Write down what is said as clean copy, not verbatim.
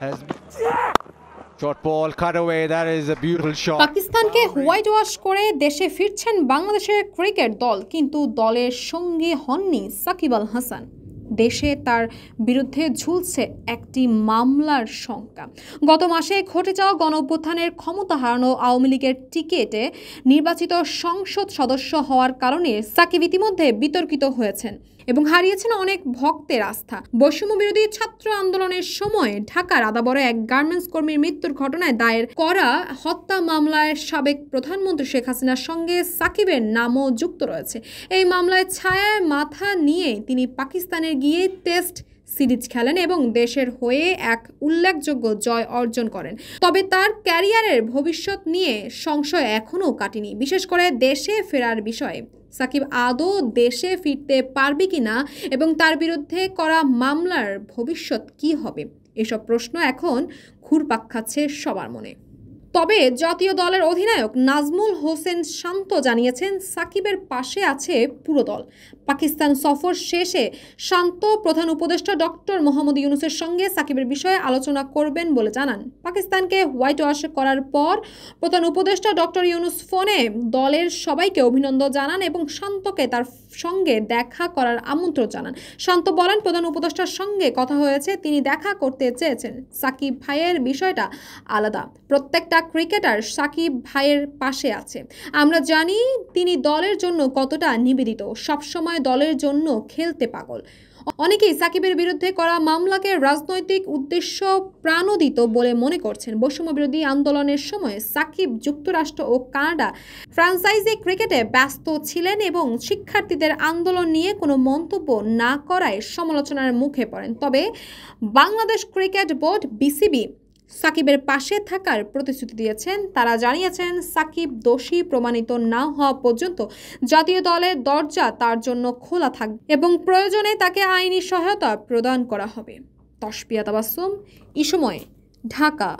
has short ball cut away. That is a beautiful shot. পাকিস্তানকে white wash করে দেশে ফিরছেন বাংলাদেশের ক্রিকেট দল, কিন্তু দলের সঙ্গী হননি সাকিব আল হাসান। দেশে তার বিরুদ্ধে ঝুলছে একটি মামলার শঙ্কা। গত মাসে ঘটে যাওয়া গণঅভ্যুত্থানের ক্ষমতা হারানো আওয়ামী লীগের টিকিটে নির্বাচিত সংসদ সদস্য হওয়ার কারণে সাকিব ইতিমধ্যে বিতর্কিত হয়েছেন এবং হারিয়েছেন অনেক ভক্তের আস্থা। বৈষম্য বিরোধী ছাত্র আন্দোলনের সময় ঢাকার আদাবরে এক গার্মেন্টস কর্মীর মৃত্যুর ঘটনায় দায়ের করা হত্যা মামলায় সাবেক প্রধানমন্ত্রী শেখ হাসিনার সঙ্গে সাকিবের নামও যুক্ত রয়েছে। এই মামলায় ছায়ায় মাথা নিয়ে তিনি পাকিস্তানে গিয়ে টেস্ট সিরিজ খেলেন এবং দেশের হয়ে এক উল্লেখযোগ্য জয় অর্জন করেন। তবে তার ক্যারিয়ারের ভবিষ্যৎ নিয়ে সংশয় এখনও কাটেনি, বিশেষ করে দেশে ফেরার বিষয়ে। সাকিব আদৌ দেশে ফিরতে পারবে কিনা এবং তার বিরুদ্ধে করা মামলার ভবিষ্যৎ কি হবে, এসব প্রশ্ন এখন ঘুরপাক খাচ্ছে সবার মনে। তবে জাতীয় দলের অধিনায়ক নাজমুল হোসেন শান্ত জানিয়েছেন সাকিবের পাশে আছে পুরো দল। পাকিস্তান সফর শেষে শান্ত প্রধান উপদেষ্টা ডক্টর মোহাম্মদ ইউনূসের সঙ্গে সাকিবের বিষয়ে আলোচনা করবেন বলে জানান। পাকিস্তানকে হোয়াইট ওয়াশ করার পর প্রধান উপদেষ্টা ডক্টর ইউনূস ফোনে দলের সবাইকে অভিনন্দন জানান এবং শান্তকে তার সঙ্গে দেখা করার আমন্ত্রণ জানান। শান্ত বলেন, প্রধান উপদেষ্টার সঙ্গে কথা হয়েছে, তিনি দেখা করতে চেয়েছেন। সাকিব ভাইয়ের বিষয়টা আলাদা, প্রত্যেকটা ক্রিকেটার সাকিব ভাইয়ের পাশে আছে। আমরা জানি তিনি দলের জন্য কতটা নিবেদিত, সবসময় দলের জন্য খেলতে পাগল। অনেকেই সাকিবের বিরুদ্ধে করা মামলাকে রাজনৈতিক উদ্দেশ্য প্রাণোদিত বলে মনে করছেন। বৈষম্য বিরোধী আন্দোলনের সময় সাকিব যুক্তরাষ্ট্র ও কানাডা ফ্র্যাঞ্চাইজি ক্রিকেটে ব্যস্ত ছিলেন এবং শিক্ষার্থীদের আন্দোলন নিয়ে কোনো মন্তব্য না করায় সমালোচনার মুখে পড়েন। তবে বাংলাদেশ ক্রিকেট বোর্ড বিসিবি সাকিবের পাশে থাকার প্রতিশ্রুতি দিয়েছেন। তারা জানিয়েছেন সাকিব দোষী প্রমাণিত না হওয়া পর্যন্ত জাতীয় দলের দরজা তার জন্য খোলা থাকবে এবং প্রয়োজনে তাকে আইনি সহায়তা প্রদান করা হবে। তসপিয়া তাবাসসুম, এই সময়, ঢাকা।